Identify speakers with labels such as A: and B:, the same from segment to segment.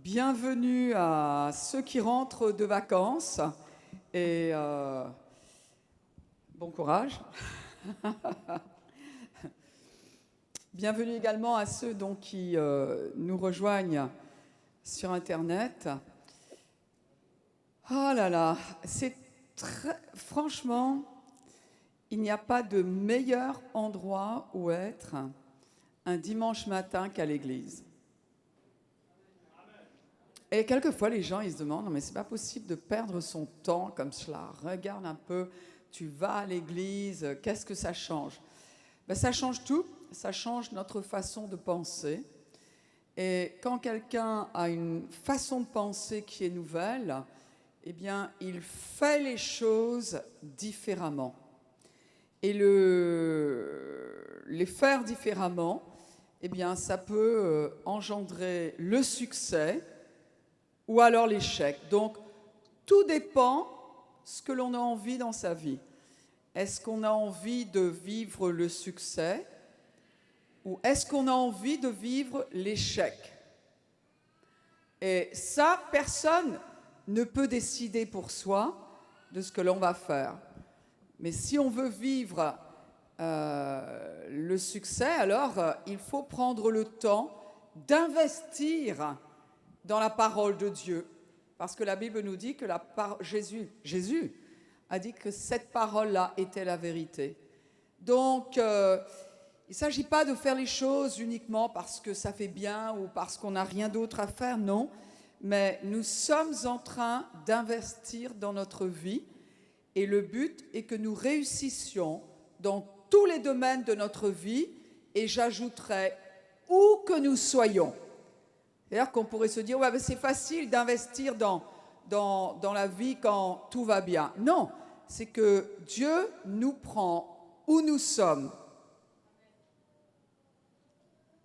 A: Bienvenue à ceux qui rentrent de vacances et bon courage. Bienvenue également à ceux donc, qui nous rejoignent sur Internet. Oh là là, franchement, il n'y a pas de meilleur endroit où être un dimanche matin qu'à l'église. Et quelquefois, les gens, ils se demandent, non mais c'est pas possible de perdre son temps comme cela. Regarde un peu, tu vas à l'église, qu'est-ce que ça change? Ben, ça change tout, ça change notre façon de penser. Et quand quelqu'un a une façon de penser qui est nouvelle, eh bien, il fait les choses différemment. Et les faire différemment, eh bien, ça peut engendrer le succès ou alors l'échec. Donc, tout dépend ce que l'on a envie dans sa vie. Est-ce qu'on a envie de vivre le succès ou est-ce qu'on a envie de vivre l'échec? Et ça, personne ne peut décider pour soi de ce que l'on va faire. Mais si on veut vivre le succès, alors il faut prendre le temps d'investir dans la parole de Dieu. Parce que la Bible nous dit que Jésus a dit que cette parole-là était la vérité. Donc, il ne s'agit pas de faire les choses uniquement parce que ça fait bien ou parce qu'on n'a rien d'autre à faire, non. Mais nous sommes en train d'investir dans notre vie et le but est que nous réussissions dans tous les domaines de notre vie et j'ajouterais où que nous soyons. C'est-à-dire qu'on pourrait se dire, ouais, ben c'est facile d'investir dans la vie quand tout va bien. Non, c'est que Dieu nous prend où nous sommes.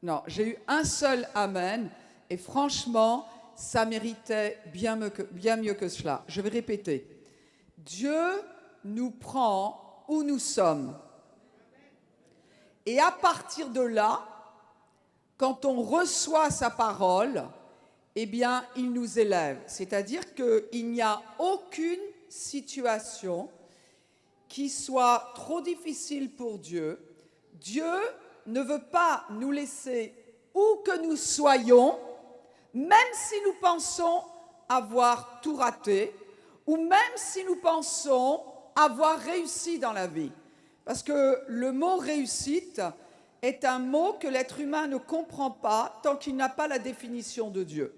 A: Non, j'ai eu un seul amen et franchement, ça méritait bien mieux que cela. Je vais répéter. Dieu nous prend où nous sommes. Et à partir de là, quand on reçoit sa parole, eh bien, il nous élève. C'est-à-dire qu'il n'y a aucune situation qui soit trop difficile pour Dieu. Dieu ne veut pas nous laisser où que nous soyons, même si nous pensons avoir tout raté, ou même si nous pensons avoir réussi dans la vie. Parce que le mot « réussite » est un mot que l'être humain ne comprend pas tant qu'il n'a pas la définition de Dieu.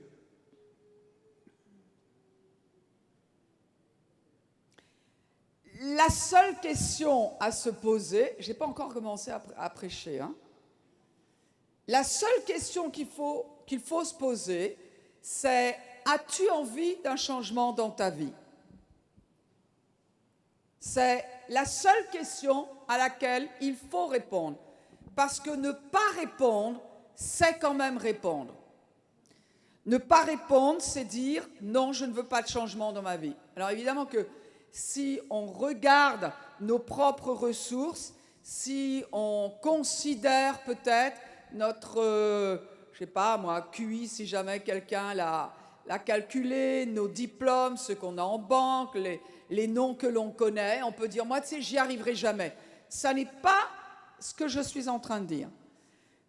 A: La seule question à se poser, je n'ai pas encore commencé à prêcher, hein. La seule question qu'il faut se poser, c'est « as-tu envie d'un changement dans ta vie ?» C'est la seule question à laquelle il faut répondre. Parce que ne pas répondre, c'est quand même répondre. Ne pas répondre, c'est dire « non, je ne veux pas de changement dans ma vie ». Alors évidemment que si on regarde nos propres ressources, si on considère peut-être notre, je sais pas moi, QI, si jamais quelqu'un l'a calculé, nos diplômes, ce qu'on a en banque, les noms que l'on connaît, on peut dire « moi, tu sais, j'y arriverai jamais ». Ça n'est pas ce que je suis en train de dire.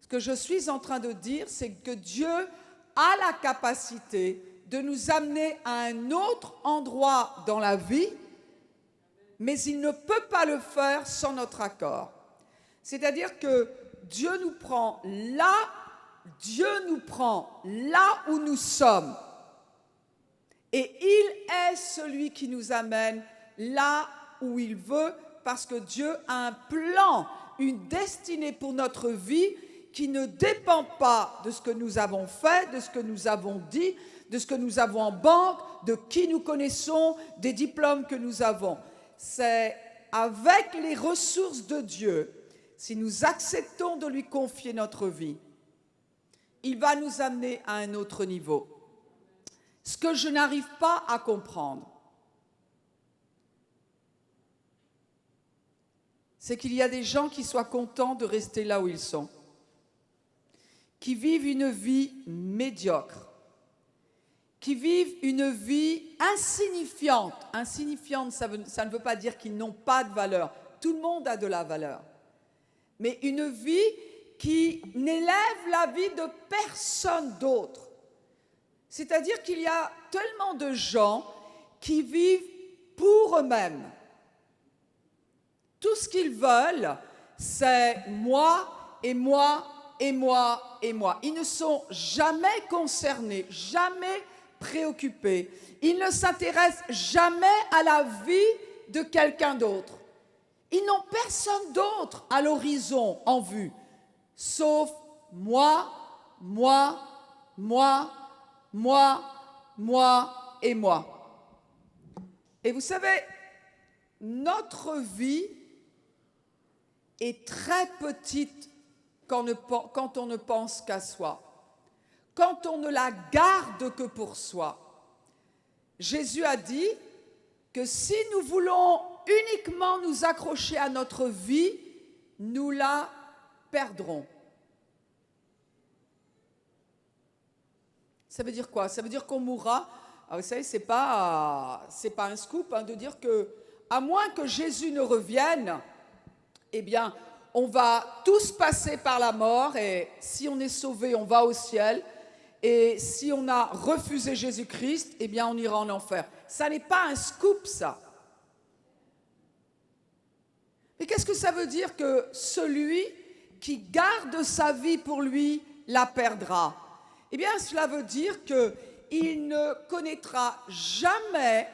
A: Ce que je suis en train de dire, c'est que Dieu a la capacité de nous amener à un autre endroit dans la vie, mais il ne peut pas le faire sans notre accord. C'est-à-dire que Dieu nous prend là où nous sommes. Et il est celui qui nous amène là où il veut, parce que Dieu a un plan, une destinée pour notre vie qui ne dépend pas de ce que nous avons fait, de ce que nous avons dit, de ce que nous avons en banque, de qui nous connaissons, des diplômes que nous avons. C'est avec les ressources de Dieu, si nous acceptons de lui confier notre vie, il va nous amener à un autre niveau. Ce que je n'arrive pas à comprendre, c'est qu'il y a des gens qui soient contents de rester là où ils sont, qui vivent une vie médiocre, qui vivent une vie insignifiante. Insignifiante, ça ne veut pas dire qu'ils n'ont pas de valeur. Tout le monde a de la valeur. Mais une vie qui n'élève la vie de personne d'autre. C'est-à-dire qu'il y a tellement de gens qui vivent pour eux-mêmes. Tout ce qu'ils veulent, c'est moi et moi et moi et moi. Ils ne sont jamais concernés, jamais préoccupés. Ils ne s'intéressent jamais à la vie de quelqu'un d'autre. Ils n'ont personne d'autre à l'horizon en vue, sauf moi, moi, moi, moi, moi et moi. Et vous savez, notre vie est très petite quand on ne pense qu'à soi, quand on ne la garde que pour soi. Jésus a dit que si nous voulons uniquement nous accrocher à notre vie, nous la perdrons. Ça veut dire quoi? Ça veut dire qu'on mourra. Alors vous savez, c'est pas un scoop de dire que, à moins que Jésus ne revienne, eh bien, on va tous passer par la mort, et si on est sauvé, on va au ciel, et si on a refusé Jésus-Christ, eh bien, on ira en enfer. Ça n'est pas un scoop, ça. Mais qu'est-ce que ça veut dire que celui qui garde sa vie pour lui la perdra? Eh bien, cela veut dire qu'il ne connaîtra jamais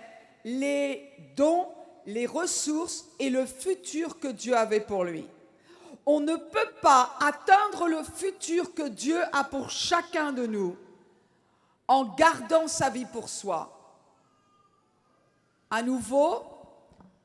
A: les dons, les ressources et le futur que Dieu avait pour lui. On ne peut pas atteindre le futur que Dieu a pour chacun de nous en gardant sa vie pour soi. À nouveau,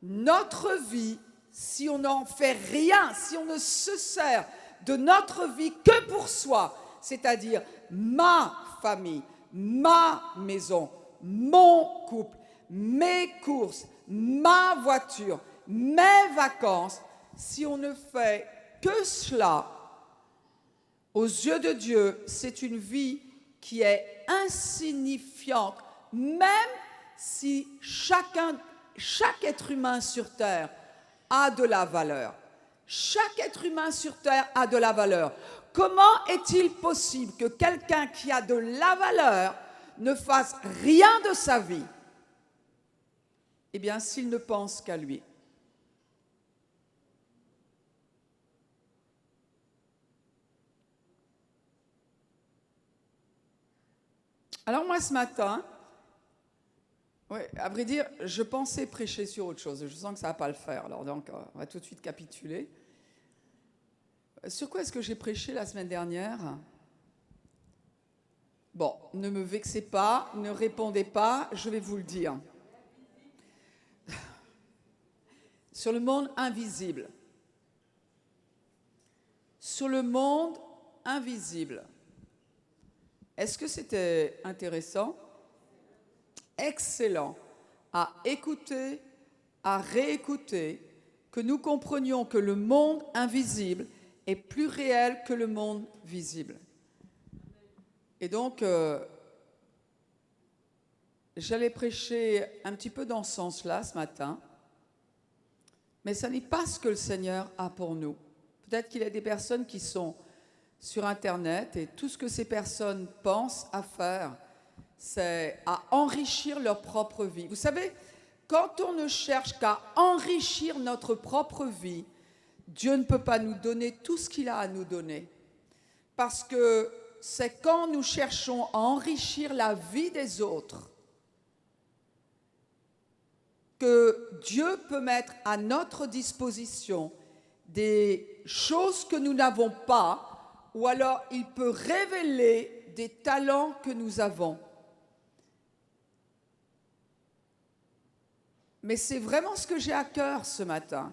A: notre vie, si on n'en fait rien, si on ne se sert de notre vie que pour soi, c'est-à-dire ma famille, ma maison, mon couple, mes courses, ma voiture, mes vacances, si on ne fait que cela, aux yeux de Dieu, c'est une vie qui est insignifiante, même si chaque être humain sur Terre a de la valeur. Chaque être humain sur Terre a de la valeur. Comment est-il possible que quelqu'un qui a de la valeur ne fasse rien de sa vie? Eh bien, s'il ne pense qu'à lui. Alors moi, ce matin, à vrai dire, je pensais prêcher sur autre chose. Je sens que ça ne va pas le faire. Alors donc, on va tout de suite capituler. Sur quoi est-ce que j'ai prêché la semaine dernière? Bon, ne me vexez pas, ne répondez pas, je vais vous le dire. Sur le monde invisible. Sur le monde invisible. Est-ce que c'était intéressant? Excellent. À écouter, à réécouter, que nous comprenions que le monde invisible est plus réel que le monde visible. Et donc, j'allais prêcher un petit peu dans ce sens-là ce matin, mais ce n'est pas ce que le Seigneur a pour nous. Peut-être qu'il y a des personnes qui sont sur Internet et tout ce que ces personnes pensent à faire, c'est à enrichir leur propre vie. Vous savez, quand on ne cherche qu'à enrichir notre propre vie, Dieu ne peut pas nous donner tout ce qu'il a à nous donner. Parce que c'est quand nous cherchons à enrichir la vie des autres que Dieu peut mettre à notre disposition des choses que nous n'avons pas, ou alors il peut révéler des talents que nous avons. Mais c'est vraiment ce que j'ai à cœur ce matin.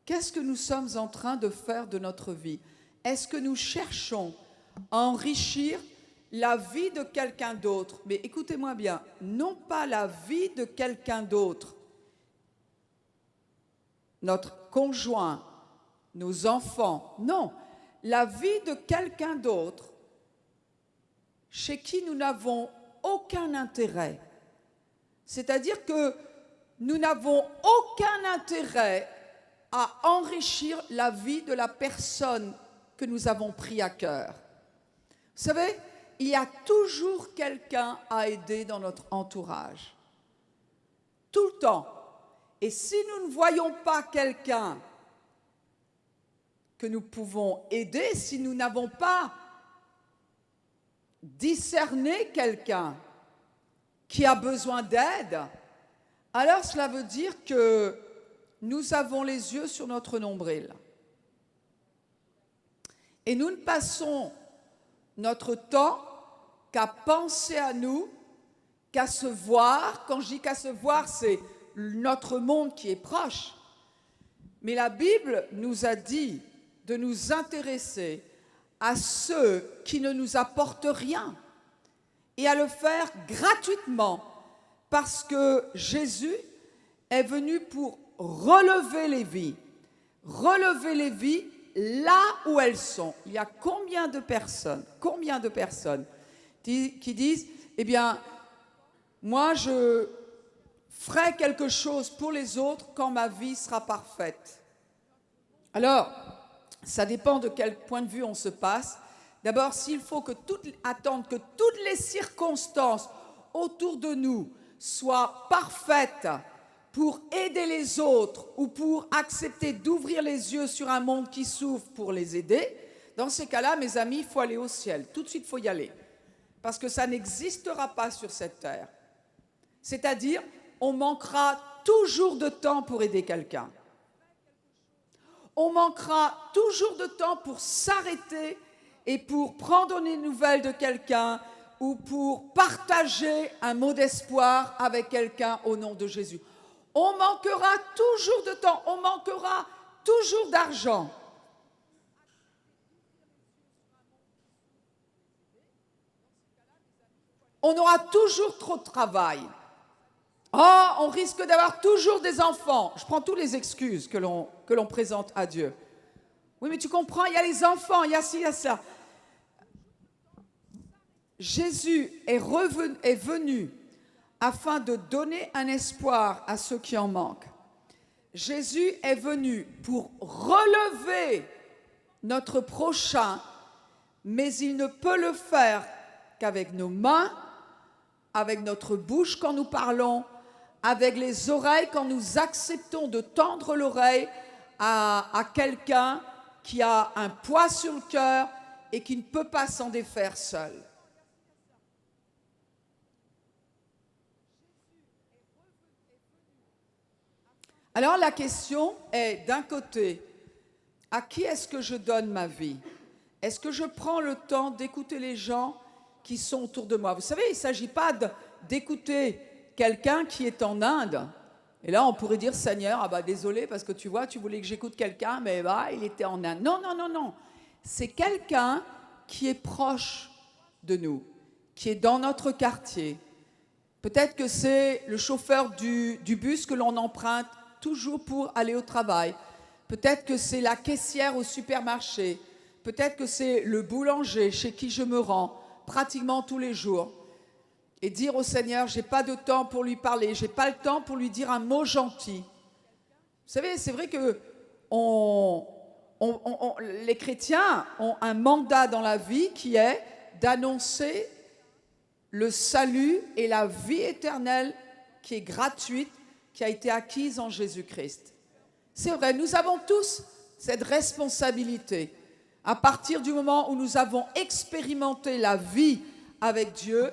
A: Qu'est-ce que nous sommes en train de faire de notre vie? Est-ce que nous cherchons à enrichir la vie de quelqu'un d'autre? Mais écoutez-moi bien, non pas la vie de quelqu'un d'autre, notre conjoint, nos enfants, non, la vie de quelqu'un d'autre chez qui nous n'avons aucun intérêt. C'est-à-dire que nous n'avons aucun intérêt à enrichir la vie de la personne que nous avons pris à cœur. Vous savez, il y a toujours quelqu'un à aider dans notre entourage. Tout le temps. Et si nous ne voyons pas quelqu'un que nous pouvons aider, si nous n'avons pas discerné quelqu'un qui a besoin d'aide, alors cela veut dire que nous avons les yeux sur notre nombril. Et nous ne passons notre temps qu'à penser à nous, qu'à se voir. Quand je dis qu'à se voir, c'est notre monde qui est proche. Mais la Bible nous a dit de nous intéresser à ceux qui ne nous apportent rien et à le faire gratuitement parce que Jésus est venu pour relever les vies là où elles sont. Il y a combien de personnes qui disent, eh bien, moi je ferai quelque chose pour les autres quand ma vie sera parfaite. Alors, ça dépend de quel point de vue on se passe. D'abord, s'il faut attendre que toutes les circonstances autour de nous soient parfaites pour aider les autres ou pour accepter d'ouvrir les yeux sur un monde qui souffre pour les aider, dans ces cas-là, mes amis, il faut aller au ciel. Tout de suite, il faut y aller. Parce que ça n'existera pas sur cette terre. C'est-à-dire, on manquera toujours de temps pour aider quelqu'un. On manquera toujours de temps pour s'arrêter et pour prendre des nouvelles de quelqu'un ou pour partager un mot d'espoir avec quelqu'un au nom de Jésus. On manquera toujours de temps, on manquera toujours d'argent. On aura toujours trop de travail. Oh, on risque d'avoir toujours des enfants. Je prends toutes les excuses que l'on présente à Dieu. Oui, mais tu comprends, il y a les enfants, il y a ci, il y a ça. Jésus est venu afin de donner un espoir à ceux qui en manquent. Jésus est venu pour relever notre prochain, mais il ne peut le faire qu'avec nos mains, avec notre bouche quand nous parlons, avec les oreilles quand nous acceptons de tendre l'oreille à quelqu'un qui a un poids sur le cœur et qui ne peut pas s'en défaire seul. Alors la question est, d'un côté, à qui est-ce que je donne ma vie? Est-ce que je prends le temps d'écouter les gens qui sont autour de moi? Vous savez, il ne s'agit pas d'écouter quelqu'un qui est en Inde. Et là, on pourrait dire, Seigneur, ah bah désolé, parce que tu vois, tu voulais que j'écoute quelqu'un, mais bah, il était en Inde. Non, non, non, non. C'est quelqu'un qui est proche de nous, qui est dans notre quartier. Peut-être que c'est le chauffeur du bus que l'on emprunte toujours pour aller au travail. Peut-être que c'est la caissière au supermarché. Peut-être que c'est le boulanger chez qui je me rends pratiquement tous les jours. Et dire au Seigneur, j'ai pas de temps pour lui parler, j'ai pas le temps pour lui dire un mot gentil. Vous savez, c'est vrai que les chrétiens ont un mandat dans la vie qui est d'annoncer le salut et la vie éternelle qui est gratuite, qui a été acquise en Jésus-Christ. C'est vrai, nous avons tous cette responsabilité. À partir du moment où nous avons expérimenté la vie avec Dieu,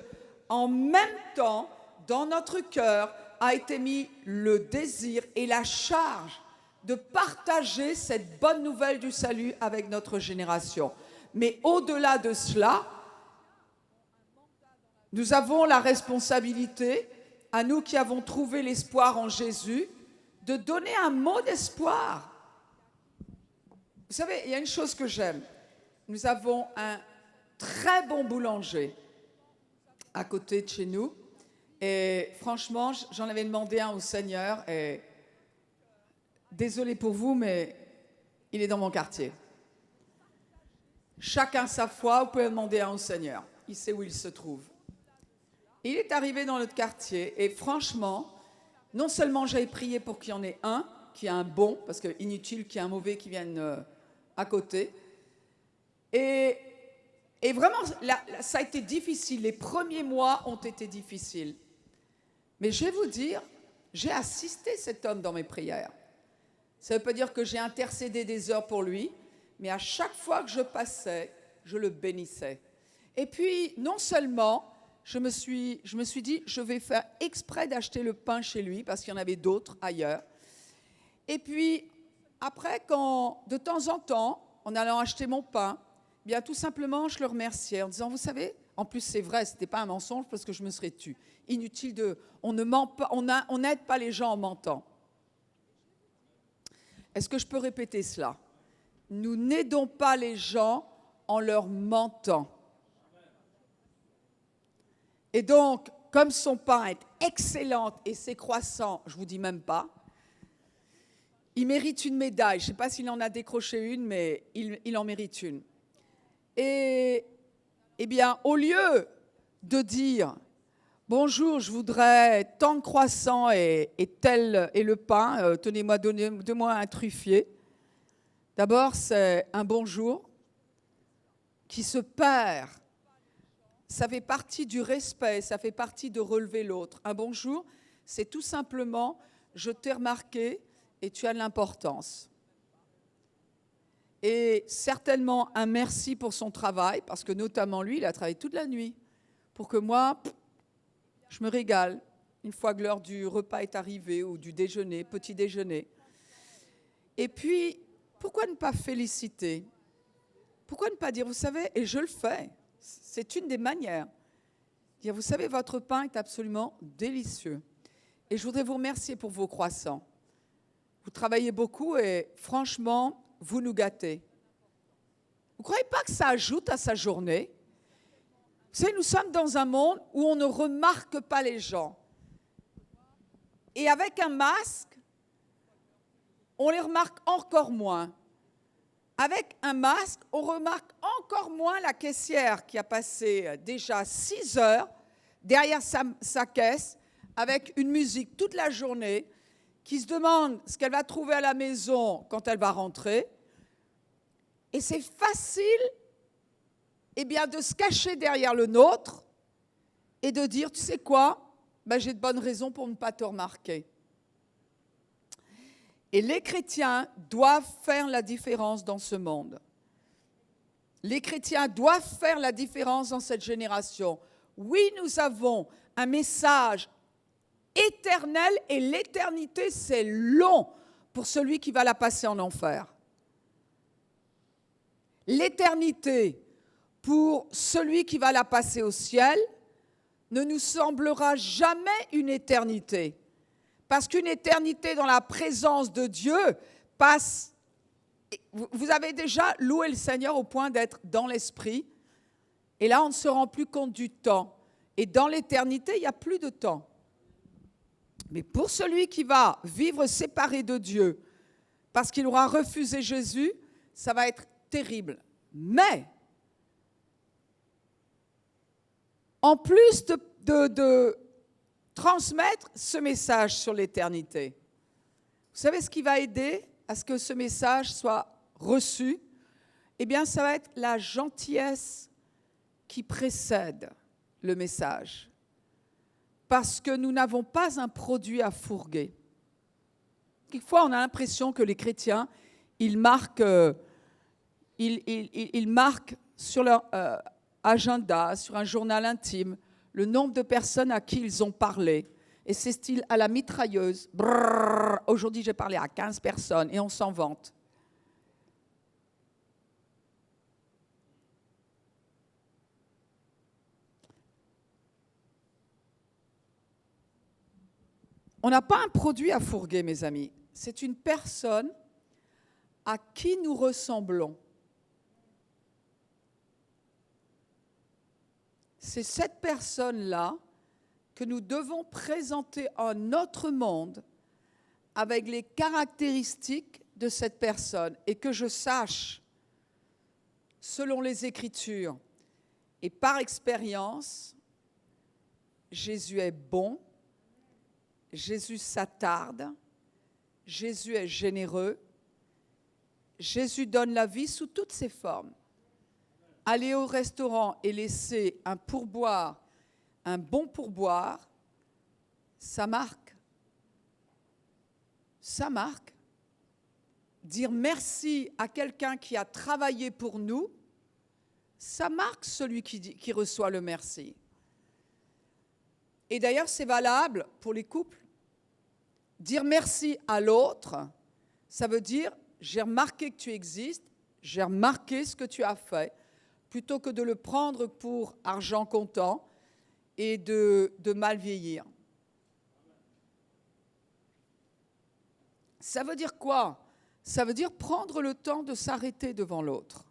A: en même temps, dans notre cœur, a été mis le désir et la charge de partager cette bonne nouvelle du salut avec notre génération. Mais au-delà de cela, nous avons la responsabilité, à nous qui avons trouvé l'espoir en Jésus, de donner un mot d'espoir. Vous savez, il y a une chose que j'aime. Nous avons un très bon boulanger à côté de chez nous. Et franchement, j'en avais demandé un au Seigneur. Et désolé pour vous, mais il est dans mon quartier. Chacun sa foi, vous pouvez demander un au Seigneur. Il sait où il se trouve. Il est arrivé dans notre quartier et franchement, non seulement j'avais prié pour qu'il y en ait un, qui a un bon, parce que inutile qu'il y ait un mauvais qui vienne à côté. Et vraiment, ça a été difficile. Les premiers mois ont été difficiles. Mais je vais vous dire, j'ai assisté cet homme dans mes prières. Ça ne veut pas dire que j'ai intercédé des heures pour lui, mais à chaque fois que je passais, je le bénissais. Et puis, non seulement, je me suis dit, je vais faire exprès d'acheter le pain chez lui, parce qu'il y en avait d'autres ailleurs. Et puis, après, de temps en temps, en allant acheter mon pain, bien tout simplement, je le remerciais en disant, vous savez, en plus c'est vrai, ce n'était pas un mensonge parce que je me serais tue. Inutile on ne ment pas, on n'aide pas les gens en mentant. Est-ce que je peux répéter cela? Nous n'aidons pas les gens en leur mentant. Et donc, comme son pain est excellent et ses croissants, je ne vous dis même pas, il mérite une médaille. Je ne sais pas s'il en a décroché une, mais il en mérite une. Et eh bien, au lieu de dire « Bonjour, je voudrais tant de croissants et le pain, donnez-moi un truffier », d'abord, c'est un bonjour qui se perd. Ça fait partie du respect, ça fait partie de relever l'autre. Un bonjour, c'est tout simplement « Je t'ai remarqué et tu as de l'importance ». Et certainement un merci pour son travail, parce que notamment lui, il a travaillé toute la nuit pour que moi, je me régale une fois que l'heure du repas est arrivée ou du déjeuner, petit déjeuner. Et puis, pourquoi ne pas féliciter? Pourquoi ne pas dire, vous savez, et je le fais, c'est une des manières, dire, vous savez, votre pain est absolument délicieux. Et je voudrais vous remercier pour vos croissants. Vous travaillez beaucoup et franchement, vous nous gâtez. Vous ne croyez pas que ça ajoute à sa journée? Vous savez, nous sommes dans un monde où on ne remarque pas les gens. Et avec un masque, on les remarque encore moins. Avec un masque, on remarque encore moins la caissière qui a passé déjà 6 heures derrière sa caisse avec une musique toute la journée, qui se demande ce qu'elle va trouver à la maison quand elle va rentrer. Et c'est facile de se cacher derrière le nôtre et de dire, tu sais quoi, j'ai de bonnes raisons pour ne pas te remarquer. Et les chrétiens doivent faire la différence dans ce monde. Les chrétiens doivent faire la différence dans cette génération. Oui, nous avons un message éternel et l'éternité, c'est long pour celui qui va la passer en enfer. L'éternité, pour celui qui va la passer au ciel, ne nous semblera jamais une éternité. Parce qu'une éternité dans la présence de Dieu passe... Vous avez déjà loué le Seigneur au point d'être dans l'esprit. Et là, on ne se rend plus compte du temps. Et dans l'éternité, il n'y a plus de temps. Mais pour celui qui va vivre séparé de Dieu, parce qu'il aura refusé Jésus, ça va être terrible. Mais, en plus de transmettre ce message sur l'éternité, vous savez ce qui va aider à ce que ce message soit reçu? Eh bien, ça va être la gentillesse qui précède le message. Parce que nous n'avons pas un produit à fourguer. Quelquefois, on a l'impression que les chrétiens, ils marquent sur leur agenda, sur un journal intime, le nombre de personnes à qui ils ont parlé. Et c'est style à la mitrailleuse. Brrr, aujourd'hui, j'ai parlé à 15 personnes et on s'en vante. On n'a pas un produit à fourguer, mes amis. C'est une personne à qui nous ressemblons. C'est cette personne-là que nous devons présenter à notre monde avec les caractéristiques de cette personne et que je sache, selon les Écritures et par expérience, Jésus est bon, Jésus s'attarde, Jésus est généreux, Jésus donne la vie sous toutes ses formes. Aller au restaurant et laisser un pourboire, un bon pourboire, ça marque. Ça marque. Dire merci à quelqu'un qui a travaillé pour nous, ça marque celui qui reçoit le merci. Et d'ailleurs, c'est valable pour les couples. Dire merci à l'autre, ça veut dire j'ai remarqué que tu existes, j'ai remarqué ce que tu as fait, plutôt que de le prendre pour argent comptant et de mal vieillir. Ça veut dire quoi? Ça veut dire prendre le temps de s'arrêter devant l'autre.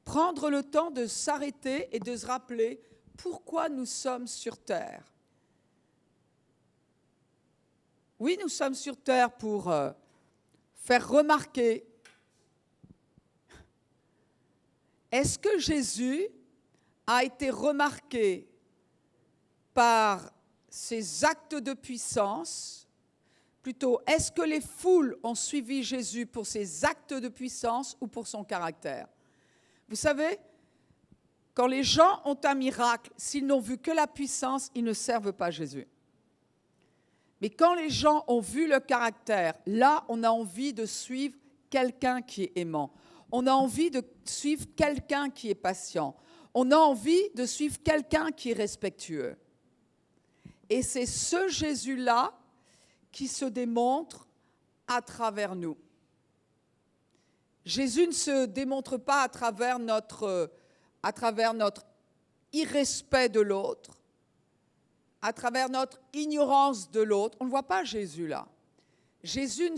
A: Prendre le temps de s'arrêter et de se rappeler pourquoi nous sommes sur terre. Oui, nous sommes sur terre pour faire remarquer. Est-ce que Jésus a été remarqué par ses actes de puissance? Plutôt, est-ce que les foules ont suivi Jésus pour ses actes de puissance ou pour son caractère? Vous savez, quand les gens ont un miracle, s'ils n'ont vu que la puissance, ils ne servent pas Jésus. Mais quand les gens ont vu le caractère, là, on a envie de suivre quelqu'un qui est aimant. On a envie de suivre quelqu'un qui est patient. On a envie de suivre quelqu'un qui est respectueux. Et c'est ce Jésus-là qui se démontre à travers nous. Jésus ne se démontre pas à travers notre irrespect de l'autre, à travers notre ignorance de l'autre. On ne voit pas Jésus là. Jésus ne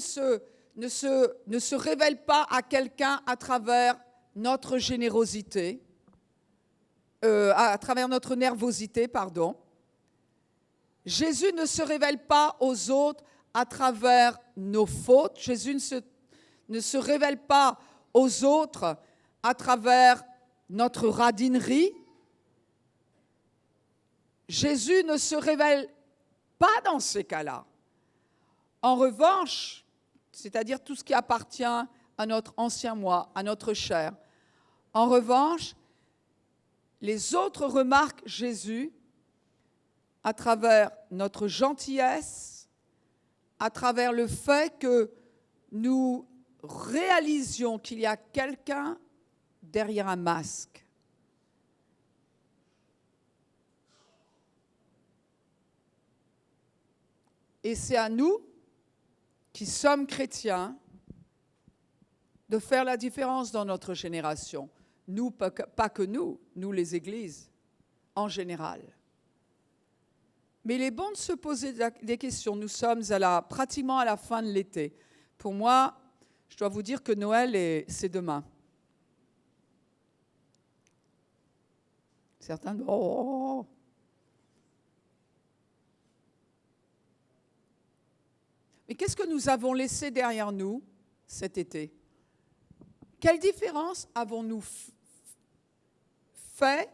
A: se révèle pas à quelqu'un à travers notre générosité, à travers notre nervosité, pardon. Jésus ne se révèle pas aux autres à travers nos fautes. Jésus ne se révèle pas aux autres à travers notre radinerie. Jésus ne se révèle pas dans ces cas-là. En revanche, c'est-à-dire tout ce qui appartient à notre ancien moi, à notre chair. En revanche, les autres remarquent Jésus à travers notre gentillesse, à travers le fait que nous réalisions qu'il y a quelqu'un derrière un masque. Et c'est à nous, qui sommes chrétiens, de faire la différence dans notre génération. Nous, pas que nous les églises, en général. Mais il est bon de se poser des questions. Nous sommes pratiquement à la fin de l'été. Pour moi, je dois vous dire que Noël, c'est demain. Certains disent « Oh !» Mais qu'est-ce que nous avons laissé derrière nous cet été? Quelle différence avons-nous fait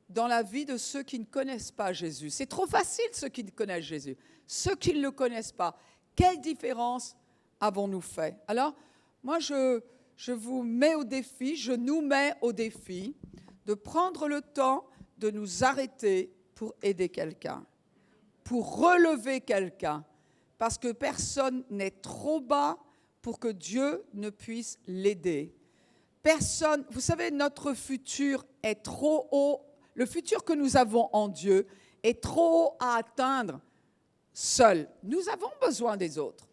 A: dans la vie de ceux qui ne connaissent pas Jésus? C'est trop facile, ceux qui connaissent Jésus. Ceux qui ne le connaissent pas, quelle différence avons-nous fait? Alors, moi, je vous mets au défi, je nous mets au défi de prendre le temps de nous arrêter pour aider quelqu'un, pour relever quelqu'un, parce que personne n'est trop bas pour que Dieu ne puisse l'aider. Personne, vous savez, notre futur est trop haut. Le futur que nous avons en Dieu est trop haut à atteindre seul. Nous avons besoin des autres.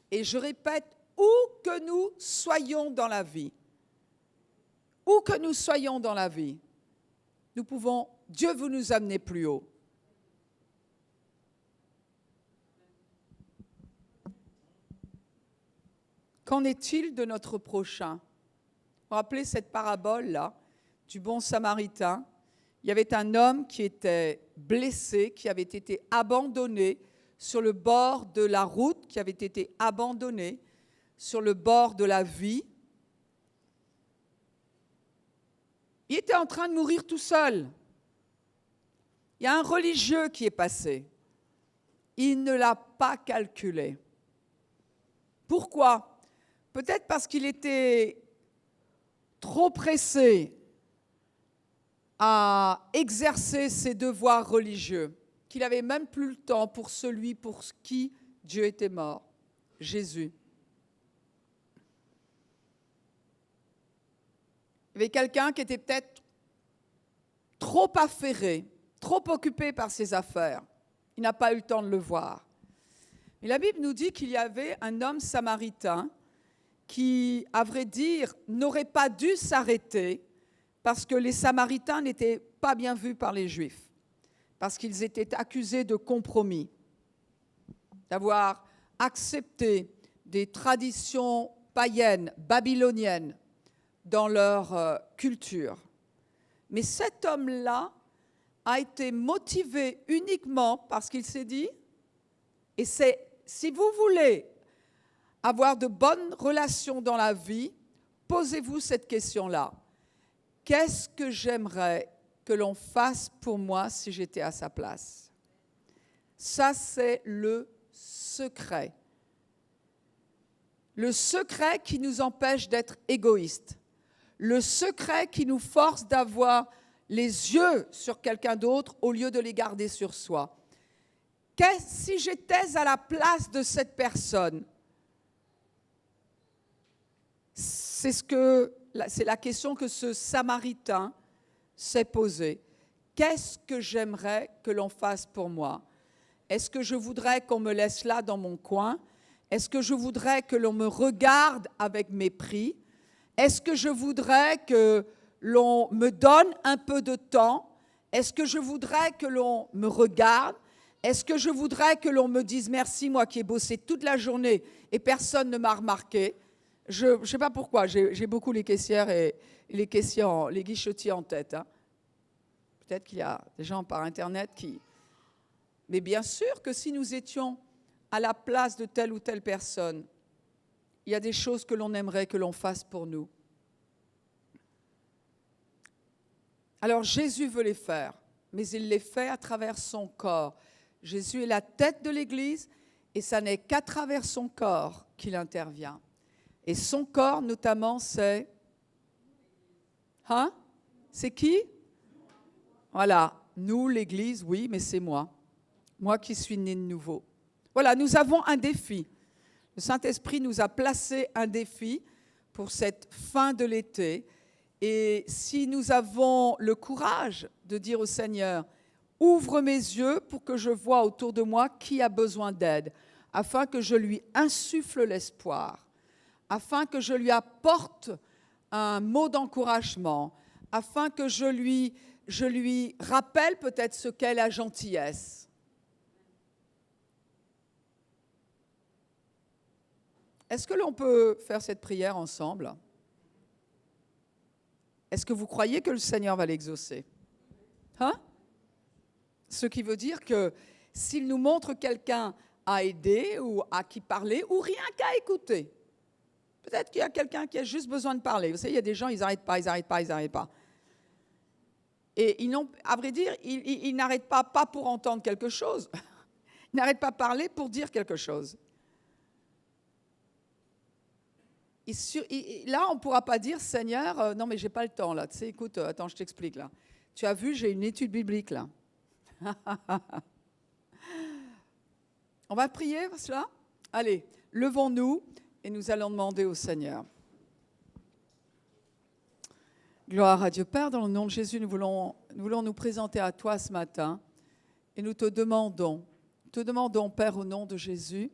A: Et je répète, où que nous soyons dans la vie, où que nous soyons dans la vie, nous pouvons, Dieu veut nous amener plus haut. Qu'en est-il de notre prochain? Vous vous rappelez cette parabole-là du bon samaritain? Il y avait un homme qui était blessé, qui avait été abandonné sur le bord de la route, qui avait été abandonné sur le bord de la vie. Il était en train de mourir tout seul. Il y a un religieux qui est passé. Il ne l'a pas calculé. Pourquoi? Peut-être parce qu'il était trop pressé à exercer ses devoirs religieux, qu'il n'avait même plus le temps pour celui pour qui Dieu était mort, Jésus. Il y avait quelqu'un qui était peut-être trop affairé, trop occupé par ses affaires. Il n'a pas eu le temps de le voir. Mais la Bible nous dit qu'il y avait un homme samaritain qui, à vrai dire, n'aurait pas dû s'arrêter parce que les Samaritains n'étaient pas bien vus par les Juifs, parce qu'ils étaient accusés de compromis, d'avoir accepté des traditions païennes, babyloniennes, dans leur culture. Mais cet homme-là a été motivé uniquement parce qu'il s'est dit, et c'est, si vous voulez avoir de bonnes relations dans la vie, posez-vous cette question-là. Qu'est-ce que j'aimerais que l'on fasse pour moi si j'étais à sa place? Ça, c'est le secret. Le secret qui nous empêche d'être égoïstes. Le secret qui nous force d'avoir les yeux sur quelqu'un d'autre au lieu de les garder sur soi. Si j'étais à la place de cette personne, c'est la question que ce Samaritain s'est posée. Qu'est-ce que j'aimerais que l'on fasse pour moi? Est-ce que je voudrais qu'on me laisse là dans mon coin? Est-ce que je voudrais que l'on me regarde avec mépris? Est-ce que je voudrais que l'on me donne un peu de temps? Est-ce que je voudrais que l'on me regarde? Est-ce que je voudrais que l'on me dise merci, moi qui ai bossé toute la journée et personne ne m'a remarqué? Je ne sais pas pourquoi, j'ai beaucoup les caissières et les guichetiers en tête. Hein. Peut-être qu'il y a des gens par Internet qui... Mais bien sûr que si nous étions à la place de telle ou telle personne, il y a des choses que l'on aimerait que l'on fasse pour nous. Alors Jésus veut les faire, mais il les fait à travers son corps. Jésus est la tête de l'Église et ça n'est qu'à travers son corps qu'il intervient. Et son corps, notamment, c'est... Hein? C'est qui? Voilà, nous, l'Église, oui, mais c'est moi. Moi qui suis né de nouveau. Voilà, nous avons un défi. Le Saint-Esprit nous a placé un défi pour cette fin de l'été. Et si nous avons le courage de dire au Seigneur, ouvre mes yeux pour que je voie autour de moi qui a besoin d'aide, afin que je lui insuffle l'espoir, afin que je lui apporte un mot d'encouragement, afin que je lui rappelle peut-être ce qu'est la gentillesse. Est-ce que l'on peut faire cette prière ensemble? Est-ce que vous croyez que le Seigneur va l'exaucer? Hein? Ce qui veut dire que s'il nous montre quelqu'un à aider ou à qui parler, ou rien qu'à écouter, peut-être qu'il y a quelqu'un qui a juste besoin de parler. Vous savez, il y a des gens, ils n'arrêtent pas. Et à vrai dire, ils n'arrêtent pas pour entendre quelque chose. Ils n'arrêtent pas de parler pour dire quelque chose. Là, on ne pourra pas dire, Seigneur, non mais je n'ai pas le temps là. Tu sais, écoute, attends, je t'explique là. Tu as vu, j'ai une étude biblique là. On va prier pour cela? Allez, levons-nous et nous allons demander au Seigneur. Gloire à Dieu Père, dans le nom de Jésus, nous voulons nous présenter à toi ce matin et nous te demandons, Père, au nom de Jésus,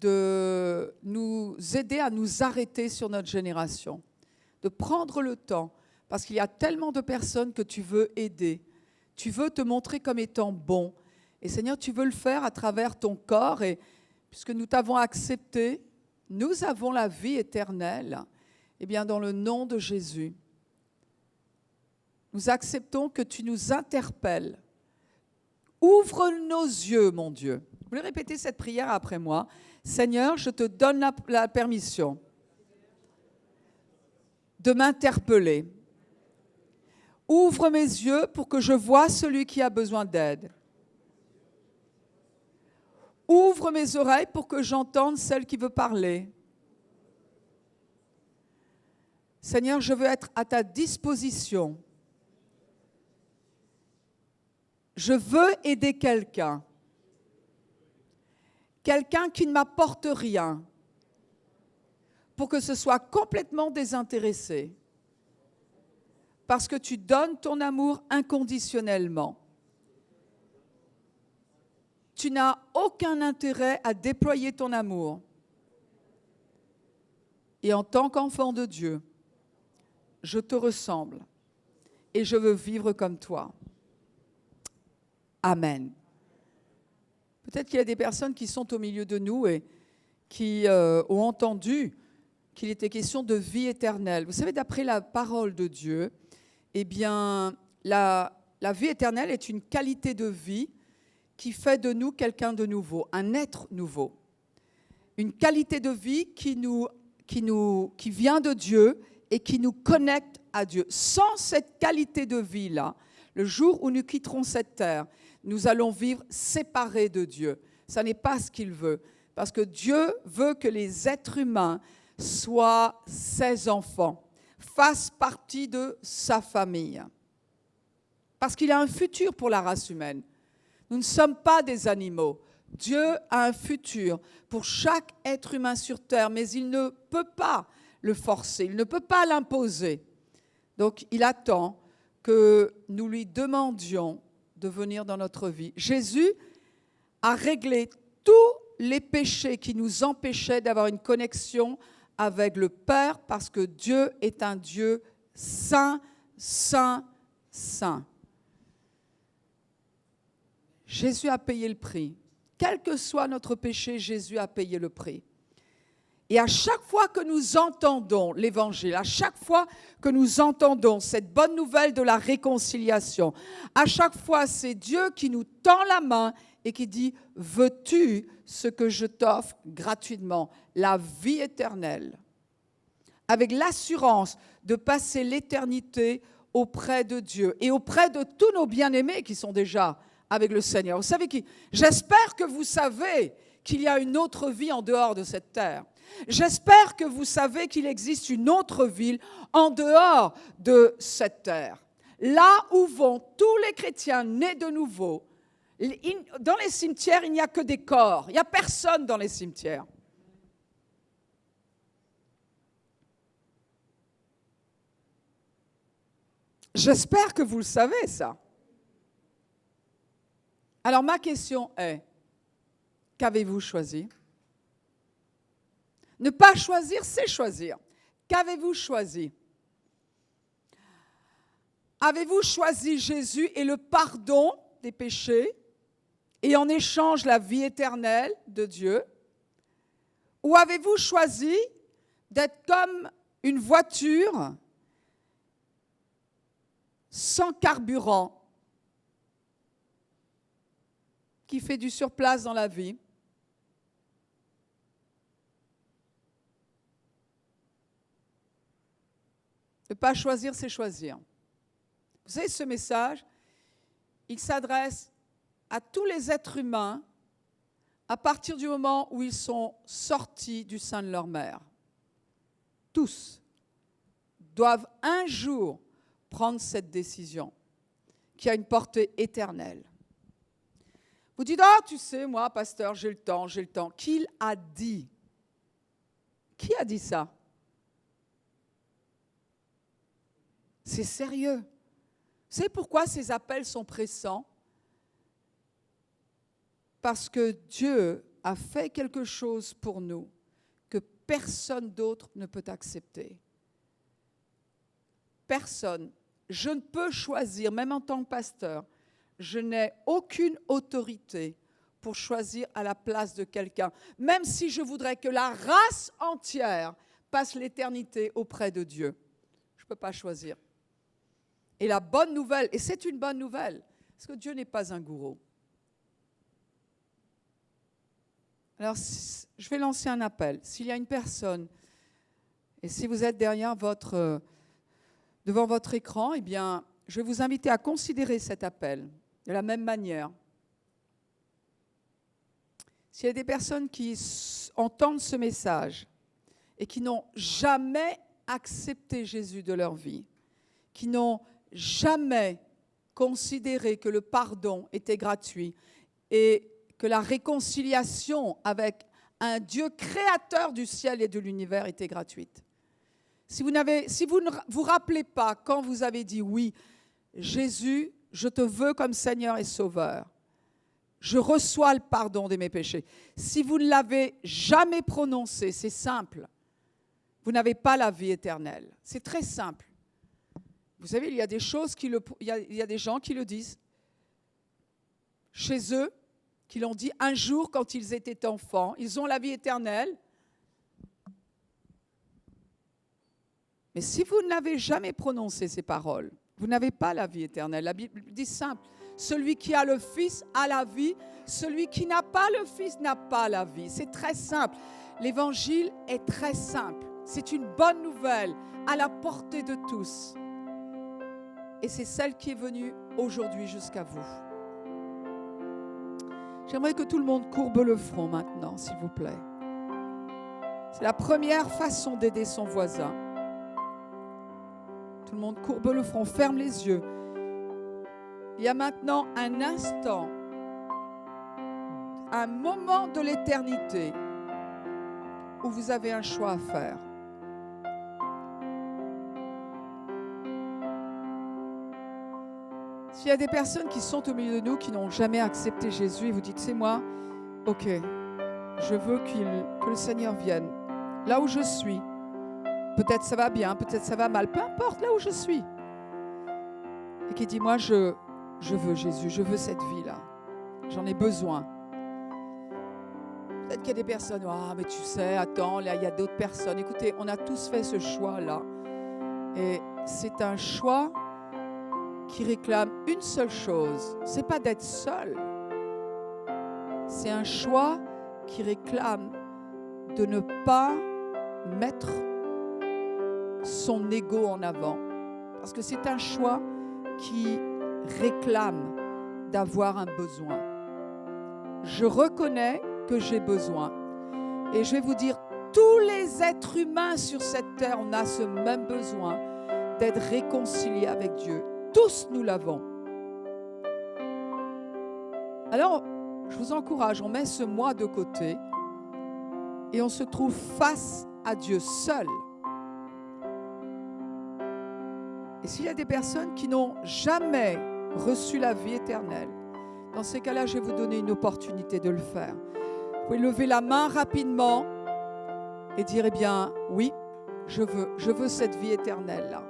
A: de nous aider à nous arrêter sur notre génération, de prendre le temps, parce qu'il y a tellement de personnes que tu veux aider, tu veux te montrer comme étant bon, et Seigneur, tu veux le faire à travers ton corps, et puisque nous t'avons accepté, nous avons la vie éternelle, et bien dans le nom de Jésus, nous acceptons que tu nous interpelles. Ouvre nos yeux, mon Dieu. Vous voulez répéter cette prière après moi? Seigneur, je te donne la permission de m'interpeller. Ouvre mes yeux pour que je voie celui qui a besoin d'aide. Ouvre mes oreilles pour que j'entende celle qui veut parler. Seigneur, je veux être à ta disposition. Je veux aider quelqu'un. Quelqu'un qui ne m'apporte rien. Pour que ce soit complètement désintéressé. Parce que tu donnes ton amour inconditionnellement. Tu n'as aucun intérêt à déployer ton amour. Et en tant qu'enfant de Dieu, je te ressemble et je veux vivre comme toi. Amen. Peut-être qu'il y a des personnes qui sont au milieu de nous et qui ont entendu qu'il était question de vie éternelle. Vous savez, d'après la parole de Dieu, eh bien, la vie éternelle est une qualité de vie qui fait de nous quelqu'un de nouveau, un être nouveau. Une qualité de vie qui vient de Dieu et qui nous connecte à Dieu. Sans cette qualité de vie-là, le jour où nous quitterons cette terre, nous allons vivre séparés de Dieu. Ça n'est pas ce qu'il veut, parce que Dieu veut que les êtres humains soient ses enfants, fassent partie de sa famille. Parce qu'il a un futur pour la race humaine. Nous ne sommes pas des animaux. Dieu a un futur pour chaque être humain sur terre, mais il ne peut pas le forcer, il ne peut pas l'imposer. Donc, il attend que nous lui demandions de venir dans notre vie. Jésus a réglé tous les péchés qui nous empêchaient d'avoir une connexion avec le Père, parce que Dieu est un Dieu saint, saint, saint. Jésus a payé le prix. Quel que soit notre péché, Jésus a payé le prix. Et à chaque fois que nous entendons l'Évangile, à chaque fois que nous entendons cette bonne nouvelle de la réconciliation, à chaque fois, c'est Dieu qui nous tend la main et qui dit « Veux-tu ce que je t'offre gratuitement, la vie éternelle ?» avec l'assurance de passer l'éternité auprès de Dieu et auprès de tous nos bien-aimés qui sont déjà avec le Seigneur. Vous savez qui? J'espère que vous savez qu'il y a une autre vie en dehors de cette terre. J'espère que vous savez qu'il existe une autre ville en dehors de cette terre. Là où vont tous les chrétiens nés de nouveau. Dans les cimetières, il n'y a que des corps. Il n'y a personne dans les cimetières. J'espère que vous le savez, ça. Alors, ma question est, qu'avez-vous choisi? Ne pas choisir, c'est choisir. Qu'avez-vous choisi? Avez-vous choisi Jésus et le pardon des péchés et en échange la vie éternelle de Dieu? Ou avez-vous choisi d'être comme une voiture sans carburant qui fait du surplace dans la vie? Ne pas choisir, c'est choisir. Vous savez, ce message, il s'adresse à tous les êtres humains à partir du moment où ils sont sortis du sein de leur mère. Tous doivent un jour prendre cette décision qui a une portée éternelle. Vous dites, ah, tu sais, moi, pasteur, j'ai le temps. Qui a dit? Qui a dit ça? C'est sérieux. Vous savez pourquoi ces appels sont pressants? Parce que Dieu a fait quelque chose pour nous que personne d'autre ne peut accepter. Personne. Je ne peux choisir, même en tant que pasteur, je n'ai aucune autorité pour choisir à la place de quelqu'un, même si je voudrais que la race entière passe l'éternité auprès de Dieu. Je ne peux pas choisir. Et la bonne nouvelle, et c'est une bonne nouvelle, parce que Dieu n'est pas un gourou. Alors, je vais lancer un appel. S'il y a une personne, et si vous êtes devant votre écran, eh bien, je vais vous inviter à considérer cet appel de la même manière. S'il y a des personnes qui entendent ce message et qui n'ont jamais accepté Jésus de leur vie, qui n'ont jamais considéré que le pardon était gratuit et que la réconciliation avec un Dieu créateur du ciel et de l'univers était gratuite. Si vous ne vous rappelez pas quand vous avez dit oui, Jésus, je te veux comme Seigneur et Sauveur, je reçois le pardon de mes péchés. Si vous ne l'avez jamais prononcé, c'est simple. Vous n'avez pas la vie éternelle. C'est très simple. Vous savez, il y a des choses il y a des gens qui le disent chez eux, qui l'ont dit un jour quand ils étaient enfants. Ils ont la vie éternelle. Mais si vous n'avez jamais prononcé ces paroles, vous n'avez pas la vie éternelle. La Bible dit simple. Celui qui a le Fils a la vie. Celui qui n'a pas le Fils n'a pas la vie. C'est très simple. L'évangile est très simple. C'est une bonne nouvelle à la portée de tous. Et c'est celle qui est venue aujourd'hui jusqu'à vous. J'aimerais que tout le monde courbe le front maintenant, s'il vous plaît. C'est la première façon d'aider son voisin. Tout le monde courbe le front, ferme les yeux. Il y a maintenant un instant, un moment de l'éternité où vous avez un choix à faire. S'il y a des personnes qui sont au milieu de nous, qui n'ont jamais accepté Jésus, et vous dites, c'est moi, ok, je veux que le Seigneur vienne là où je suis. Peut-être ça va bien, peut-être ça va mal, peu importe, là où je suis. Et qui dit, moi, je veux Jésus, je veux cette vie-là. J'en ai besoin. Peut-être qu'il y a des personnes, ah, mais tu sais, attends, là, il y a d'autres personnes. Écoutez, on a tous fait ce choix-là. Et c'est un choix qui réclame une seule chose. Ce n'est pas d'être seul. C'est un choix qui réclame de ne pas mettre son ego en avant. Parce que c'est un choix qui réclame d'avoir un besoin. Je reconnais que j'ai besoin. Et je vais vous dire, tous les êtres humains sur cette terre, on a ce même besoin d'être réconciliés avec Dieu. Tous nous l'avons. Alors, je vous encourage, on met ce moi de côté et on se trouve face à Dieu seul. Et s'il y a des personnes qui n'ont jamais reçu la vie éternelle, dans ces cas-là, je vais vous donner une opportunité de le faire. Vous pouvez lever la main rapidement et dire, eh bien, oui, je veux cette vie éternelle-là.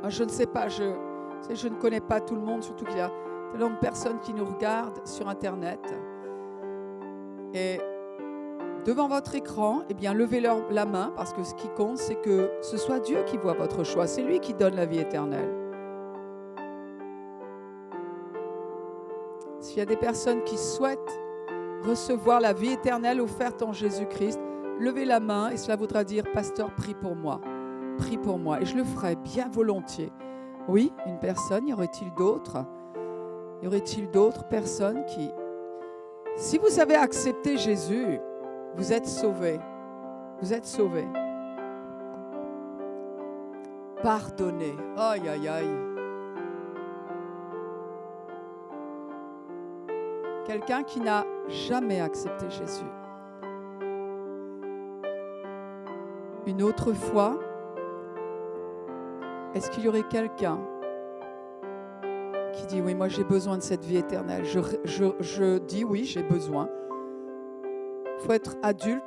A: Moi, je ne sais pas, je ne connais pas tout le monde, surtout qu'il y a tellement de personnes qui nous regardent sur Internet. Et devant votre écran, eh bien, levez la main, parce que ce qui compte, c'est que ce soit Dieu qui voit votre choix. C'est lui qui donne la vie éternelle. S'il y a des personnes qui souhaitent recevoir la vie éternelle offerte en Jésus-Christ, levez la main et cela voudra dire, pasteur, prie pour moi. Prie pour moi. Et je le ferai bien volontiers. Oui, une personne, y aurait-il d'autres? Y aurait-il d'autres personnes qui... Si vous avez accepté Jésus, vous êtes sauvés. Vous êtes sauvés. Pardonnez. Aïe, aïe, aïe. Quelqu'un qui n'a jamais accepté Jésus. Une autre fois, est-ce qu'il y aurait quelqu'un qui dit, oui, moi j'ai besoin de cette vie éternelle. Je dis, oui, j'ai besoin. Il faut être adulte.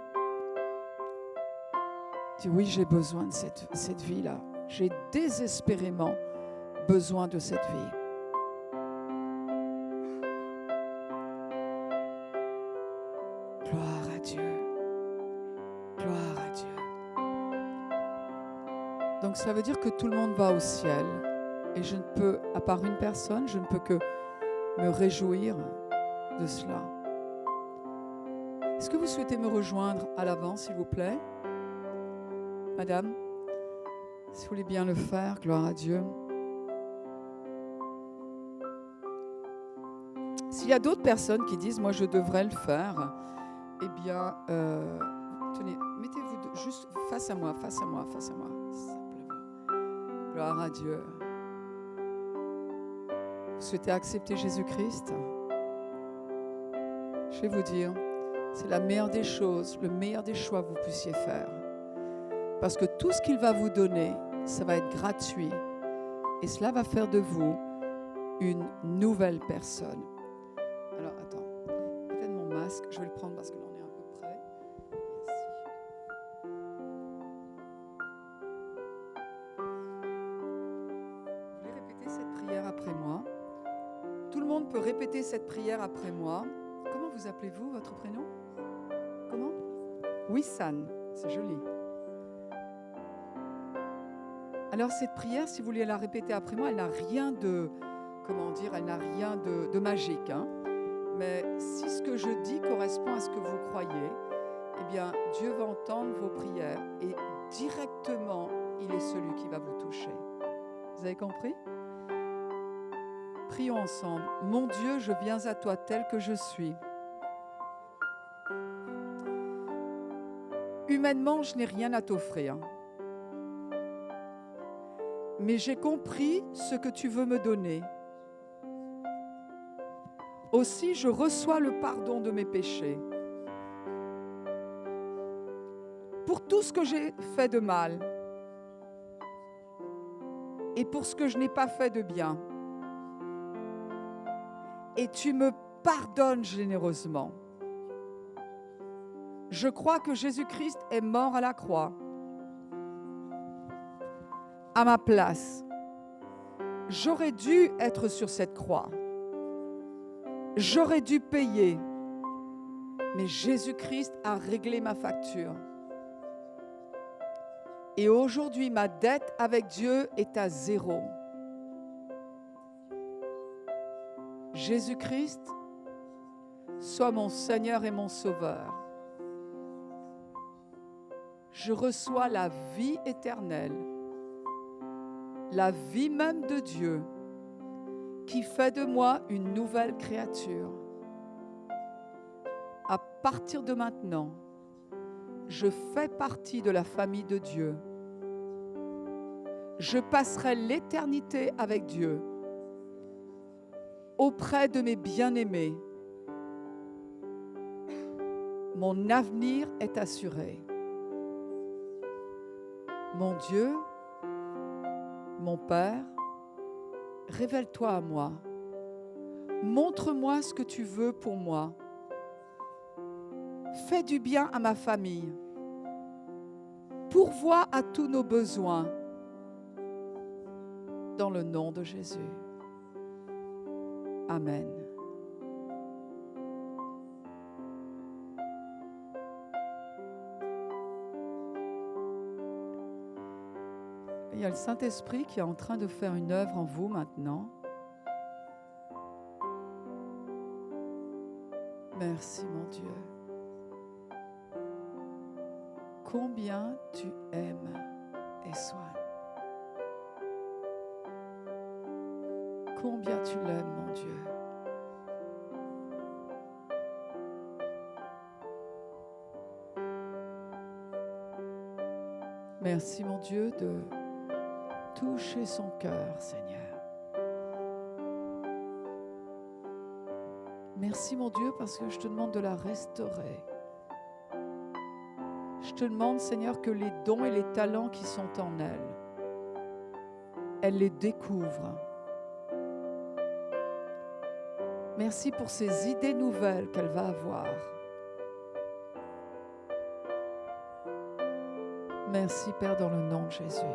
A: Dis, oui, j'ai besoin de cette vie-là. J'ai désespérément besoin de cette vie. Gloire à Dieu. Gloire à Dieu. Donc ça veut dire que tout le monde va au ciel. Et je ne peux, à part une personne, je ne peux que me réjouir de cela. Est-ce que vous souhaitez me rejoindre à l'avant, s'il vous plaît? Madame, Si vous voulez bien le faire, gloire à Dieu. S'il y a d'autres personnes qui disent, moi je devrais le faire, eh bien, tenez, mettez-vous juste face à moi, simplement. Gloire à Dieu. Vous souhaitez accepter Jésus-Christ? Je vais vous dire, c'est la meilleure des choses, le meilleur des choix que vous puissiez faire. Parce que tout ce qu'il va vous donner, ça va être gratuit. Et cela va faire de vous une nouvelle personne. Alors, attends, peut-être mon masque, je vais le prendre parce que là, on est un peu près. Merci. Vous voulez répéter cette prière après moi? Tout le monde peut répéter cette prière après moi. Comment vous appelez-vous, votre prénom? Comment? Wissan, c'est joli. Alors cette prière, si vous voulez la répéter après moi, elle n'a rien de, elle n'a rien de magique. Hein. Mais si ce que je dis correspond à ce que vous croyez, eh bien Dieu va entendre vos prières et directement, il est celui qui va vous toucher. Vous avez compris? Prions ensemble. Mon Dieu, je viens à toi tel que je suis. Humainement, je n'ai rien à t'offrir. Mais j'ai compris ce que tu veux me donner. Aussi, je reçois le pardon de mes péchés. Pour tout ce que j'ai fait de mal et pour ce que je n'ai pas fait de bien. Et tu me pardonnes généreusement. Je crois que Jésus-Christ est mort à la croix, à ma place. J'aurais dû être sur cette croix. J'aurais dû payer. Mais Jésus-Christ a réglé ma facture. Et aujourd'hui, ma dette avec Dieu est à 0. Jésus-Christ, sois mon Seigneur et mon Sauveur. Je reçois la vie éternelle, la vie même de Dieu, qui fait de moi une nouvelle créature. À partir de maintenant, je fais partie de la famille de Dieu. Je passerai l'éternité avec Dieu, auprès de mes bien-aimés. Mon avenir est assuré. Mon Dieu, mon Père, révèle-toi à moi. Montre-moi ce que tu veux pour moi. Fais du bien à ma famille. Pourvois à tous nos besoins. Dans le nom de Jésus. Amen. Il y a le Saint-Esprit qui est en train de faire une œuvre en vous maintenant. Merci mon Dieu. Combien tu aimes et soignes. Combien tu l'aimes, mon Dieu. Merci, mon Dieu, de toucher son cœur, Seigneur. Merci, mon Dieu, parce que je te demande de la restaurer. Je te demande, Seigneur, que les dons et les talents qui sont en elle les découvre. Merci pour ces idées nouvelles qu'elle va avoir. Merci, Père, dans le nom de Jésus.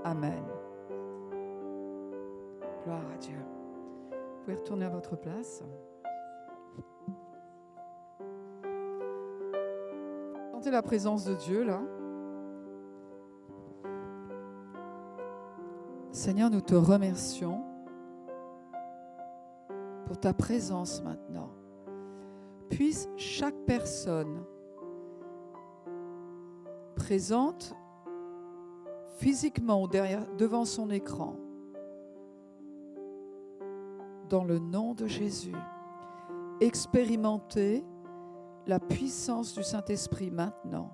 A: Amen. Gloire à Dieu. Vous pouvez retourner à votre place. Sentez la présence de Dieu, là. Seigneur, nous te remercions pour ta présence maintenant. Puisse chaque personne présente physiquement ou devant son écran, dans le nom de Jésus, expérimentez la puissance du Saint-Esprit maintenant.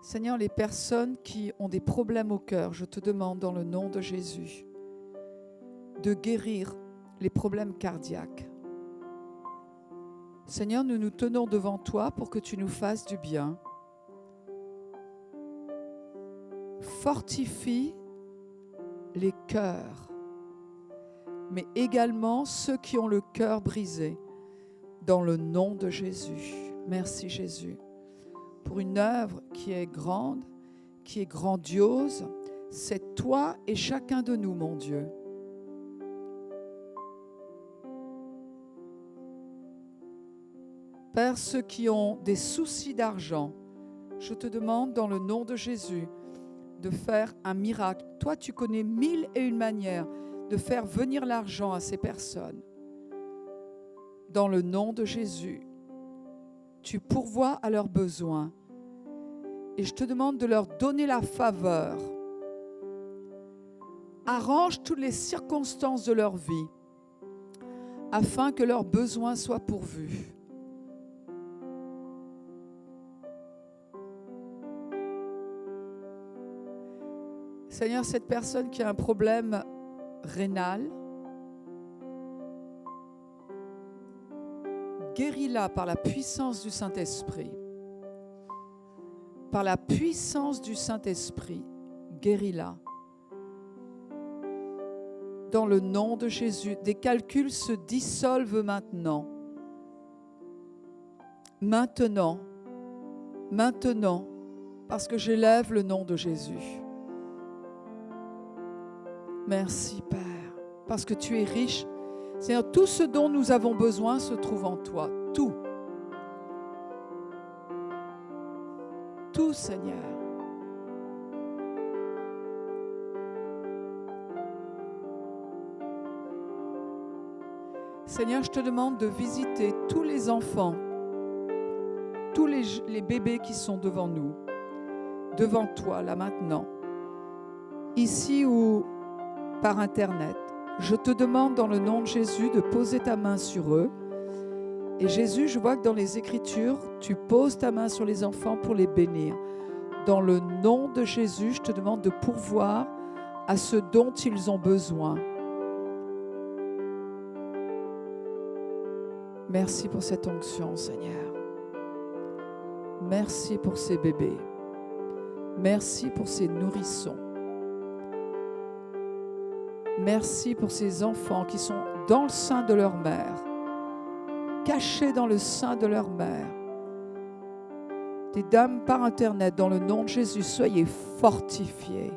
A: Seigneur, les personnes qui ont des problèmes au cœur, je te demande dans le nom de Jésus de guérir les problèmes cardiaques. Seigneur, nous nous tenons devant toi pour que tu nous fasses du bien. Fortifie les cœurs, mais également ceux qui ont le cœur brisé, dans le nom de Jésus. Merci Jésus, pour une œuvre qui est grande, qui est grandiose. C'est toi et chacun de nous, mon Dieu. Père, ceux qui ont des soucis d'argent, je te demande dans le nom de Jésus de faire un miracle. Toi, tu connais 1001 manières de faire venir l'argent à ces personnes. Dans le nom de Jésus, tu pourvois à leurs besoins. Et je te demande de leur donner la faveur. Arrange toutes les circonstances de leur vie afin que leurs besoins soient pourvus. Seigneur, cette personne qui a un problème rénal, guéris-la par la puissance du Saint-Esprit. Par la puissance du Saint-Esprit, guéris-la. Dans le nom de Jésus, des calculs se dissolvent maintenant. Maintenant, parce que j'élève le nom de Jésus. Merci, Père, parce que tu es riche. Seigneur, tout ce dont nous avons besoin se trouve en toi. Tout. Tout, Seigneur. Seigneur, je te demande de visiter tous les enfants, tous les bébés qui sont devant nous, devant toi, là maintenant, ici ou par Internet. Je te demande dans le nom de Jésus de poser ta main sur eux. Et Jésus, je vois que dans les Écritures, tu poses ta main sur les enfants pour les bénir. Dans le nom de Jésus, je te demande de pourvoir à ce dont ils ont besoin. Merci pour cette onction, Seigneur. Merci pour ces bébés. Merci pour ces nourrissons. Merci pour ces enfants qui sont dans le sein de leur mère, cachés dans le sein de leur mère. Des dames par Internet, dans le nom de Jésus, soyez fortifiés.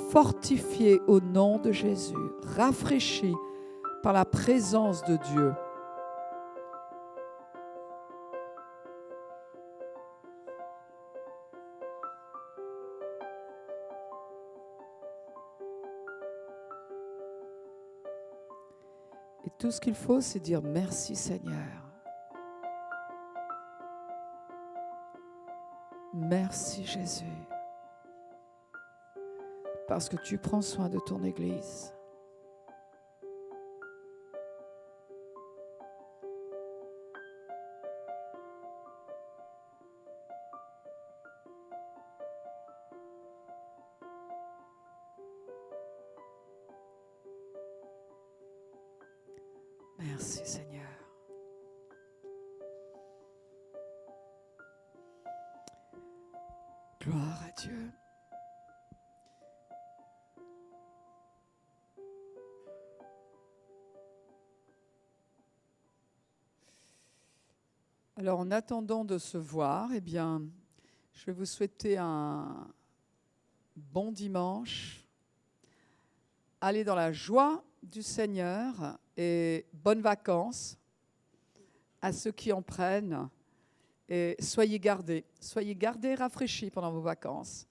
A: Fortifiés au nom de Jésus, rafraîchis par la présence de Dieu. Et tout ce qu'il faut, c'est dire merci Seigneur. Merci Jésus. Parce que tu prends soin de ton Église. Merci Seigneur. Gloire à Dieu. Alors, en attendant de se voir, eh bien, je vais vous souhaiter un bon dimanche. Allez dans la joie du Seigneur et bonnes vacances à ceux qui en prennent. Et soyez gardés, rafraîchis pendant vos vacances.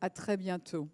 A: À très bientôt.